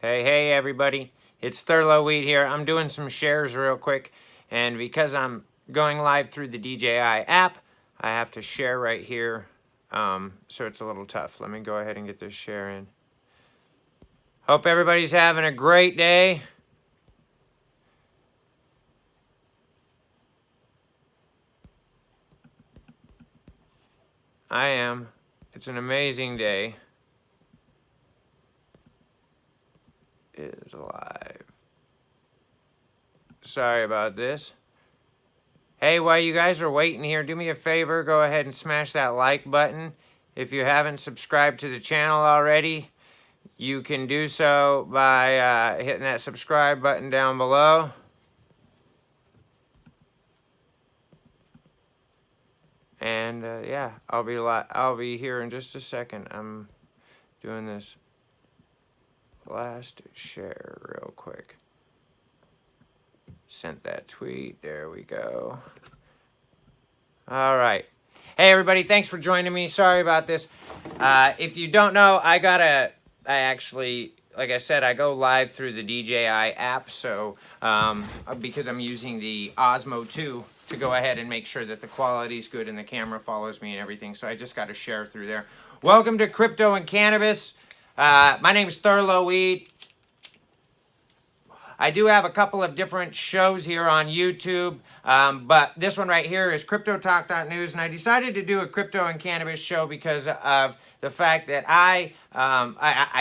Hey everybody, it's Thurlow Weed here. I'm doing some shares real quick, and because I'm going live through the DJI app, I have to share right here, so it's a little tough. Let me go ahead and get this share in. Hope everybody's having a great day. I am. It's an amazing day. It is live. Sorry about this. Hey, while you guys are waiting here, do me a favor, go ahead and smash that like button. If you haven't subscribed to the channel already, you can do so by hitting that subscribe button down below. And yeah, I'll be here in just a second. I'm doing this last share real quick. Sent that tweet. There we go. All right. Hey everybody, thanks for joining me. Sorry about this. If you don't know, I actually, like I said, I go live through the DJI app, so because I'm using the Osmo 2 to go ahead and make sure that the quality's good and the camera follows me and everything, so I just got to share through there. Welcome to Crypto and Cannabis. My name is Thurlow Weed. I do have a couple of different shows here on YouTube, but this one right here is CryptoTalk.News, and I decided to do a crypto and cannabis show because of the fact that I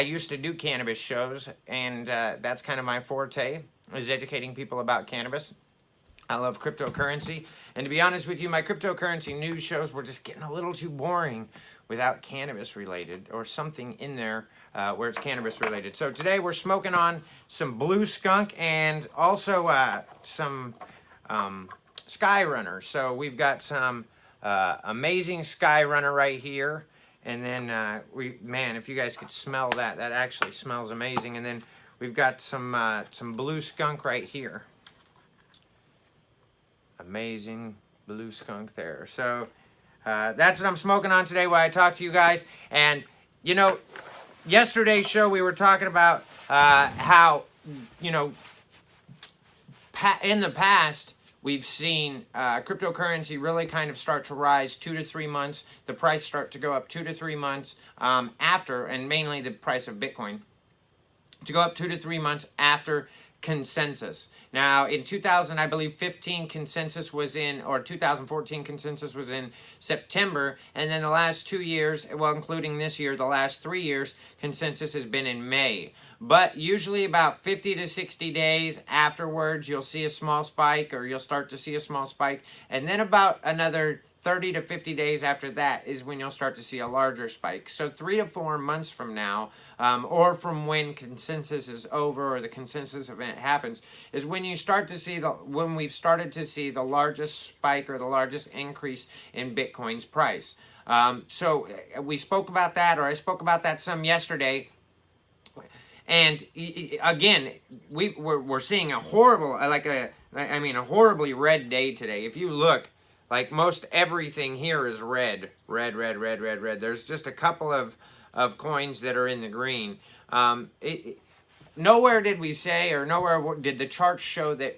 used to do cannabis shows, and that's kind of my forte, is educating people about cannabis. I love cryptocurrency, and to be honest with you, my cryptocurrency news shows were just getting a little too boring without cannabis related or something in there where it's cannabis related. So today we're smoking on some blue skunk and also some sky runner. So we've got some amazing sky runner right here, and then man, if you guys could smell that, that actually smells amazing. And then we've got some blue skunk right here. Amazing blue skunk there. So that's what I'm smoking on today while I talk to you guys. And you know, yesterday's show we were talking about how, you know, in the past we've seen cryptocurrency really kind of start to rise 2 to 3 months. The price start to go up 2 to 3 months after, and mainly the price of Bitcoin, to go up 2 to 3 months after consensus. Now, in 2000, I believe 15 consensus was in, or 2014 consensus was in September, and then the last 2 years, well, including this year, the last 3 years, consensus has been in May. But usually about 50 to 60 days afterwards, you'll see a small spike, or you'll start to see a small spike, and then about another 30 to 50 days after that is when you'll start to see a larger spike. So 3 to 4 months from now, or from when consensus is over or the consensus event happens, is when you start to see when we've started to see the largest spike or the largest increase in Bitcoin's price. So we spoke about that, or I spoke about that some yesterday. And again, we're seeing a horrible, a horribly red day today. If you look, like most everything here is red. There's just a couple of coins that are in the green. Nowhere did we say, or nowhere did the charts show that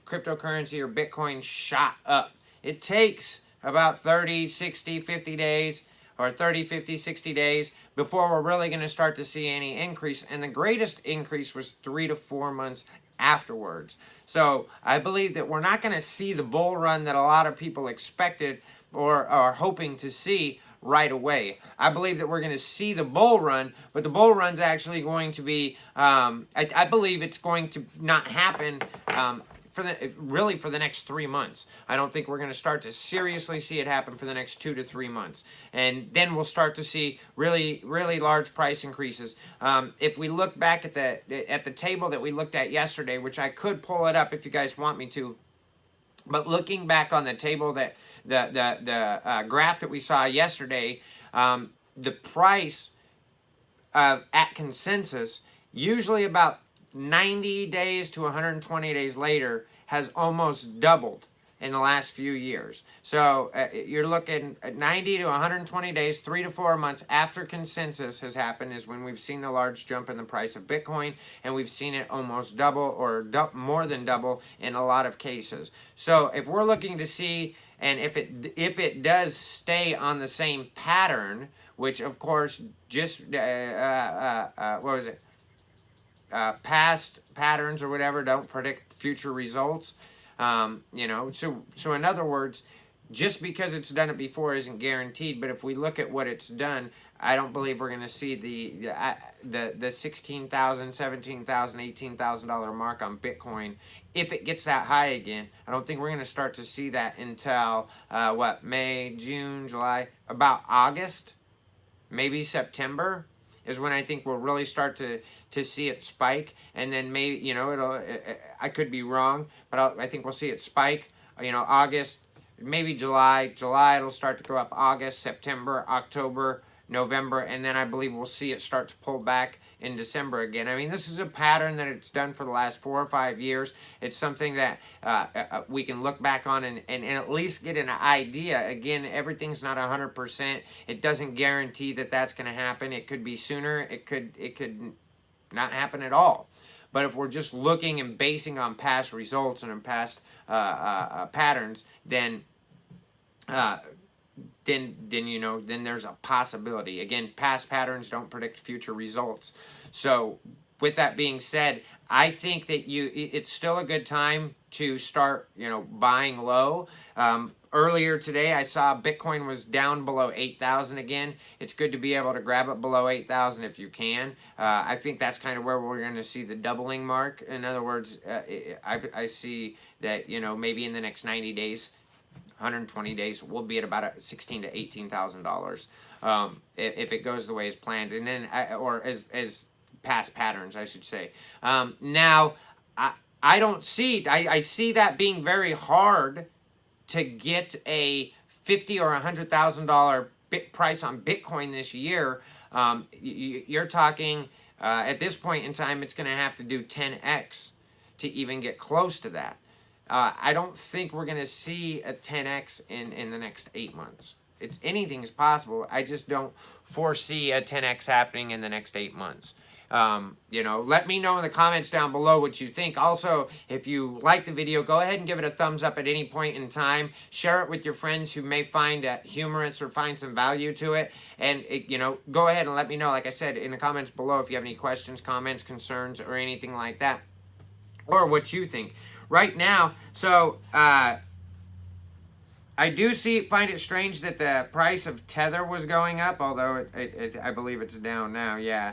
cryptocurrency or Bitcoin shot up. It takes about 30, 60, 50 days, or 30, 50, 60 days before we're really going to start to see any increase. And the greatest increase was 3 to 4 months afterwards. So I believe that we're not going to see the bull run that a lot of people expected or are hoping to see right away. I believe that we're going to see the bull run, but the bull run's actually going to be, I believe it's going to not happen for the next 3 months. I don't think we're going to start to seriously see it happen for the next 2 to 3 months. And then we'll start to see really large price increases. If we look back at the table that we looked at yesterday, which I could pull it up if you guys want me to, but looking back on the table that the graph that we saw yesterday, the price at consensus, usually about 90 days to 120 days later, has almost doubled. in the last few years. So you're looking at 90 to 120 days, 3 to 4 months after consensus has happened is when we've seen the large jump in the price of Bitcoin, and we've seen it almost double or more than double in a lot of cases. So if we're looking to see, and if it does stay on the same pattern, which of course just what was it? Past patterns or whatever don't predict future results. You know, so in other words, just because it's done it before isn't guaranteed. But if we look at what it's done, I don't believe we're going to see the $16,000, $17,000, $18,000 mark on Bitcoin. If it gets that high again, I don't think we're going to start to see that until May, June, July, about August, maybe September is when I think we'll really start to see it spike. And then maybe, you know, I could be wrong, but I think we'll see it spike, you know, August, maybe July. July it'll start to go up, August, September, October, November, and then I believe we'll see it start to pull back in December again. I mean, this is a pattern that it's done for the last 4 or 5 years. It's something that we can look back on and at least get an idea. Again, everything's not 100%. It doesn't guarantee that that's going to happen. It could be sooner. It could not happen at all. But if we're just looking and basing on past results and on past patterns, then you know, then there's a possibility. Again, past patterns don't predict future results. So with that being said, I think that it's still a good time to start, you know, buying low. Earlier today, I saw Bitcoin was down below 8,000 again. It's good to be able to grab it below 8,000 if you can. I think that's kind of where we're going to see the doubling mark. In other words, I see that, you know, maybe in the next 90 days, 120 days, we'll be at about $16,000 to $18,000 if it goes the way as planned, and then or as past patterns, I should say. Now, I don't see. I see that being very hard to get a $50,000 or $100,000 price on Bitcoin this year. You're talking at this point in time, it's going to have to do 10x to even get close to that. I don't think we're going to see a 10x in the next 8 months. Anything is possible. I just don't foresee a 10x happening in the next 8 months. You know, let me know in the comments down below what you think. Also, if you like the video, go ahead and give it a thumbs up at any point in time. Share it with your friends who may find it humorous or find some value to it. And, you know, go ahead and let me know, like I said, in the comments below if you have any questions, comments, concerns, or anything like that. Or what you think. Right now, so I do find it strange that the price of Tether was going up, although I believe it's down now. Yeah,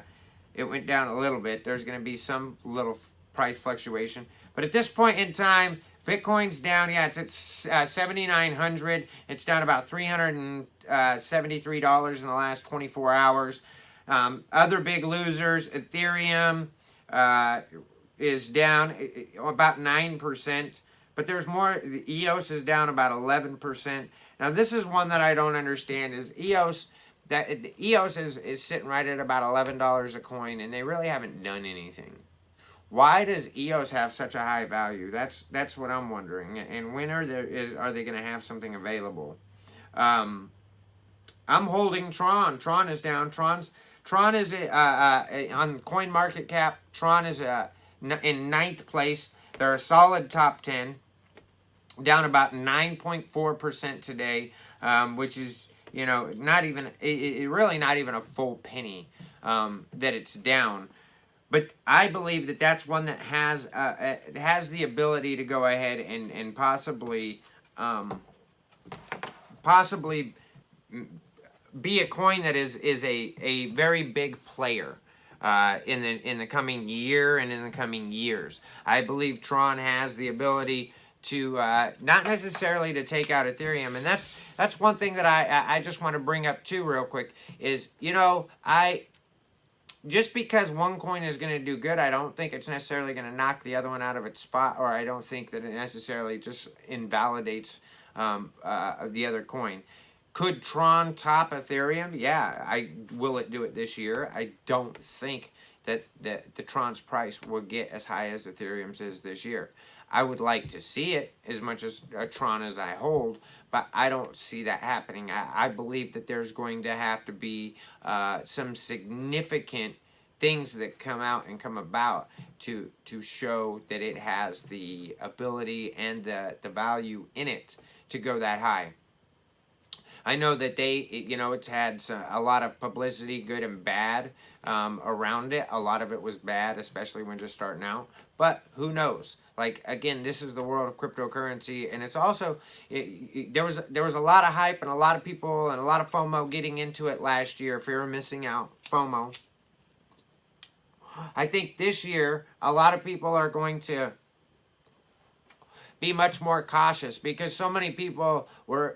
it went down a little bit. There's going to be some little price fluctuation. But at this point in time, Bitcoin's down. Yeah, it's at 7,900. It's down about $373 in the last 24 hours. Other big losers, Ethereum, is down about 9%, but there's more. The EOS is down about 11%. Now this is one that I don't understand. Is EOS is sitting right at about $11 a coin, and they really haven't done anything. Why does EOS have such a high value? That's what I'm wondering. And when are they going to have something available? I'm holding Tron. Tron is down. Tron is on CoinMarketCap. Tron is in 9th place. They're a solid top 10, down about 9.4% today, which is, you know, not even really not even a full penny that it's down. But I believe that that's one that has the ability to go ahead and possibly be a coin that is a very big player in the coming year and in the coming years. I believe Tron has the ability to not necessarily to take out Ethereum, and that's one thing that I just want to bring up too real quick is, you know, just because one coin is going to do good, I don't think it's necessarily going to knock the other one out of its spot, or I don't think that it necessarily just invalidates the other coin. Could Tron top Ethereum? Yeah. Will it do it this year? I don't think that the Tron's price will get as high as Ethereum's is this year. I would like to see it as much as a Tron as I hold, but I don't see that happening. I believe that there's going to have to be some significant things that come out and come about to show that it has the ability and the value in it to go that high. I know that it's had a lot of publicity, good and bad, around it. A lot of it was bad, especially when just starting out. But who knows? Like, again, this is the world of cryptocurrency, and it's also there was a lot of hype and a lot of people and a lot of FOMO getting into it last year. Fear of missing out, FOMO. I think this year a lot of people are going to be much more cautious because so many people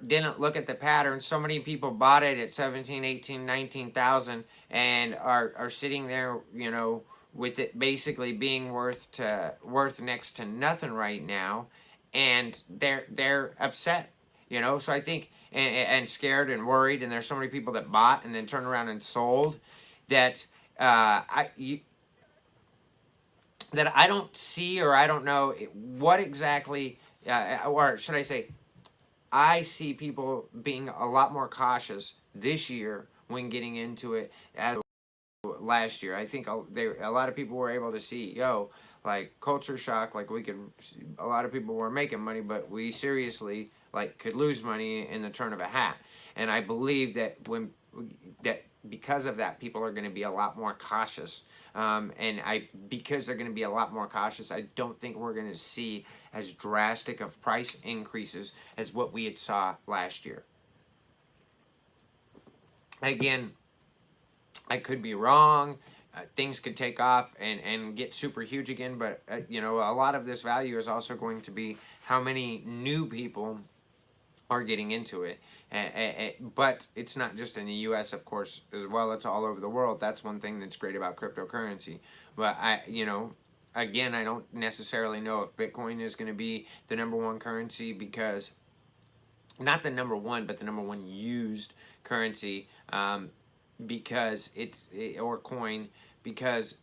didn't look at the pattern. So many people bought it at 17, 18, 19,000 and are sitting there, with it basically being worth next to nothing right now, and they're upset, So I think and scared and worried, and there's so many people that bought and then turned around and sold that that I don't see, or I don't know what exactly, or should I say, I see people being a lot more cautious this year when getting into it as last year. I think a lot of people were able to see, like culture shock, like a lot of people were making money, but we seriously could lose money in the turn of a hat. And I believe that because of that, people are going to be a lot more cautious. Because they're going to be a lot more cautious, I don't think we're going to see as drastic of price increases as what we had saw last year. Again, I could be wrong. Things could take off and get super huge again, but a lot of this value is also going to be how many new people are getting into it. But it's not just in the U.S., of course, as well. It's all over the world. That's one thing that's great about cryptocurrency. But again, I don't necessarily know if Bitcoin is going to be the #1 currency, because not the #1, but the #1 used currency, because or coin, because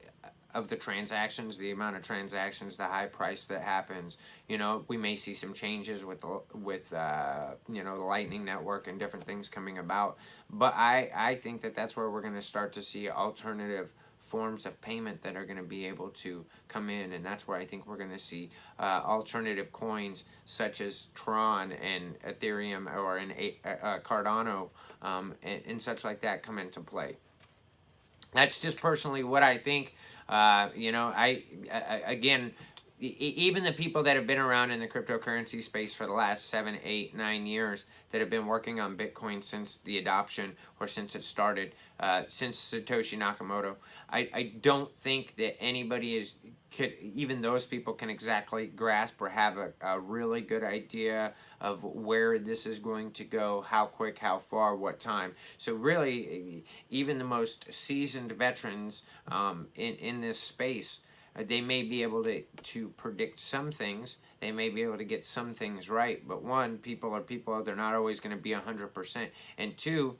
of the transactions, the amount of transactions, the high price that happens. We may see some changes with the Lightning Network and different things coming about. But I think that's where we're going to start to see alternative forms of payment that are going to be able to come in, and that's where I think we're going to see alternative coins such as Tron and Ethereum, or Cardano, and such like that come into play. That's just personally what I think. Again, even the people that have been around in the cryptocurrency space for the last 7, 8, 9 years that have been working on Bitcoin since the adoption, or since it started, since Satoshi Nakamoto, I don't think that anybody even those people can exactly grasp or have a really good idea of where this is going to go, how quick, how far, what time. So really, even the most seasoned veterans in this space, they may be able to predict some things. They may be able to get some things right. But one, people are people. They're not always going to be 100%. And two,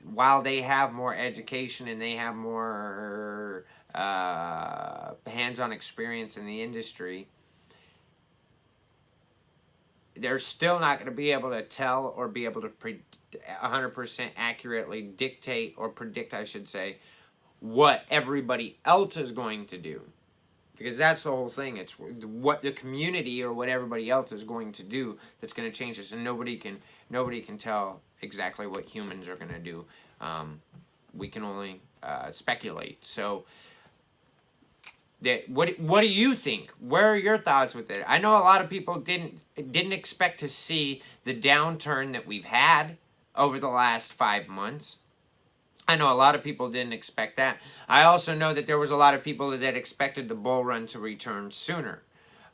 while they have more education and they have more hands-on experience in the industry, they're still not going to be able to tell or be able to 100% accurately dictate, or predict, I should say, what everybody else is going to do. Because that's the whole thing. It's what the community or what everybody else is going to do that's going to change this, and nobody can tell exactly what humans are going to do. We can only speculate. So, what do you think? Where are your thoughts with it? I know a lot of people didn't expect to see the downturn that we've had over the last 5 months. I know a lot of people didn't expect that. I also know that there was a lot of people that expected the bull run to return sooner.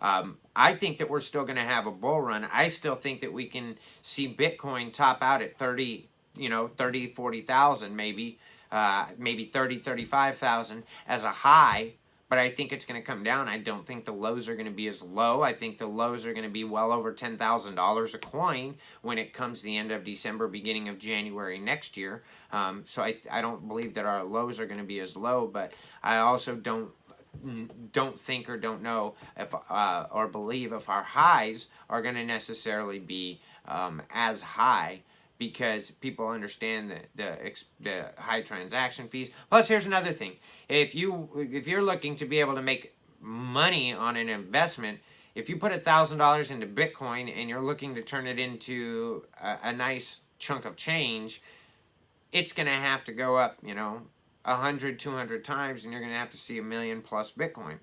I think that we're still going to have a bull run. I still think that we can see Bitcoin top out at 30, 40,000 maybe, maybe 30, 35,000 as a high. But I think it's going to come down. I don't think the lows are going to be as low. I think the lows are going to be well over $10,000 a coin when it comes the end of December, beginning of January next year. So I don't believe that our lows are going to be as low, but I also don't don't think or don't know if or believe if our highs are going to necessarily be as high, because people understand the high transaction fees. Plus, here's another thing: if you're looking to be able to make money on an investment, if you put $1,000 into Bitcoin and you're looking to turn it into a nice chunk of change, it's going to have to go up, 100, 200 times, and you're going to have to see $1 million plus Bitcoin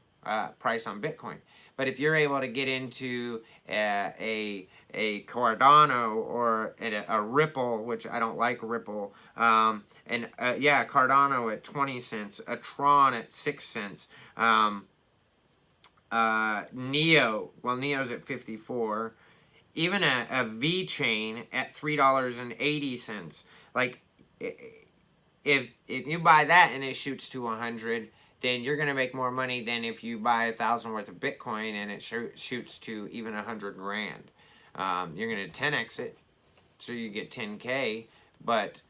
price on Bitcoin. But if you're able to get into a Cardano or a Ripple, which I don't like Ripple, Cardano at 20 cents, a Tron at 6 cents, Neo, well, Neo's at 54, even a V chain at $3.80. Like, if you buy that and it shoots to 100, then you're going to make more money than if you buy 1,000 worth of Bitcoin and it shoots to even 100 grand. You're going to 10x it, so you get 10K. But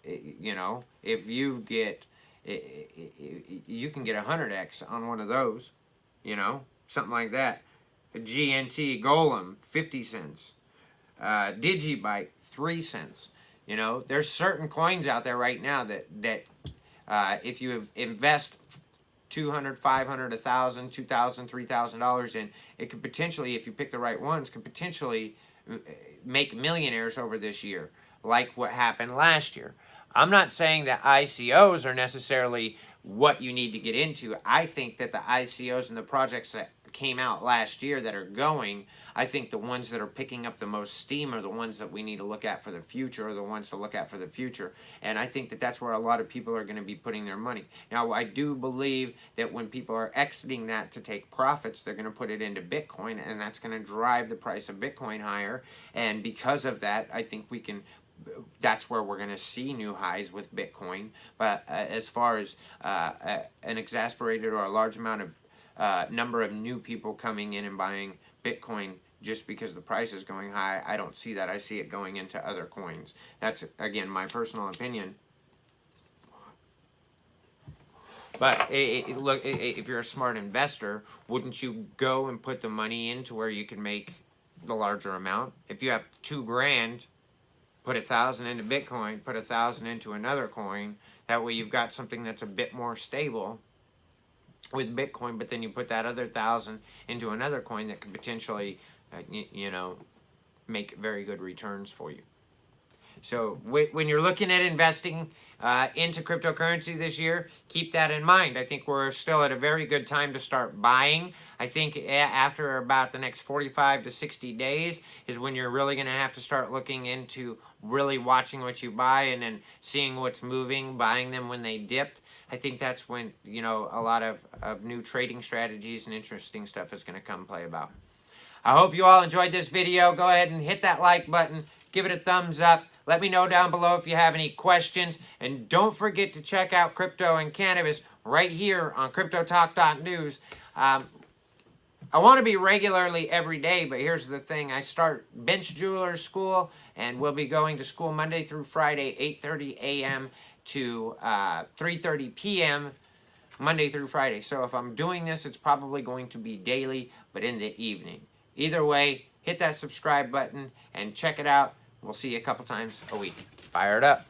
if you get, you can get 100x on one of those, something like that. A GNT Golem, 50 cents. Digibyte, 3 cents. There's certain coins out there right now that if you invest $200, $500, $1,000, $2,000, $3,000 in, it could potentially, if you pick the right ones, could potentially make millionaires over this year, like what happened last year. I'm not saying that ICOs are necessarily what you need to get into. I think that the ICOs and the projects that came out last year that are going, I think the ones that are picking up the most steam are the ones that we need to look at for the future, or the ones to look at for the future. And I think that that's where a lot of people are going to be putting their money. Now, I do believe that when people are exiting that to take profits, they're going to put it into Bitcoin, and that's going to drive the price of Bitcoin higher. And because of that, I think that's where we're going to see new highs with Bitcoin. But as far as an exasperated or a large amount of number of new people coming in and buying Bitcoin just because the price is going high, I don't see that. I see it going into other coins. That's, again, my personal opinion. But look, if you're a smart investor, wouldn't you go and put the money into where you can make the larger amount? If you have $2,000, put 1,000 into Bitcoin, put 1,000 into another coin. That way you've got something that's a bit more stable with Bitcoin, but then you put that other 1,000 into another coin that could potentially, make very good returns for you. So when you're looking at investing into cryptocurrency this year, keep that in mind. I think we're still at a very good time to start buying. I think after about the next 45 to 60 days is when you're really going to have to start looking into really watching what you buy and then seeing what's moving, buying them when they dip. I think that's when, a lot of new trading strategies and interesting stuff is going to come play about. I hope you all enjoyed this video. Go ahead and hit that like button. Give it a thumbs up. Let me know down below if you have any questions. And don't forget to check out Crypto and Cannabis right here on CryptoTalk.News. I want to be regularly every day, but here's the thing. I start Bench Jeweler School, and we'll be going to school Monday through Friday, 8:30 a.m. to 3:30 p.m. Monday through Friday. So if I'm doing this, it's probably going to be daily, but in the evening. Either way, hit that subscribe button and check it out. We'll see you a couple times a week. Fire it up.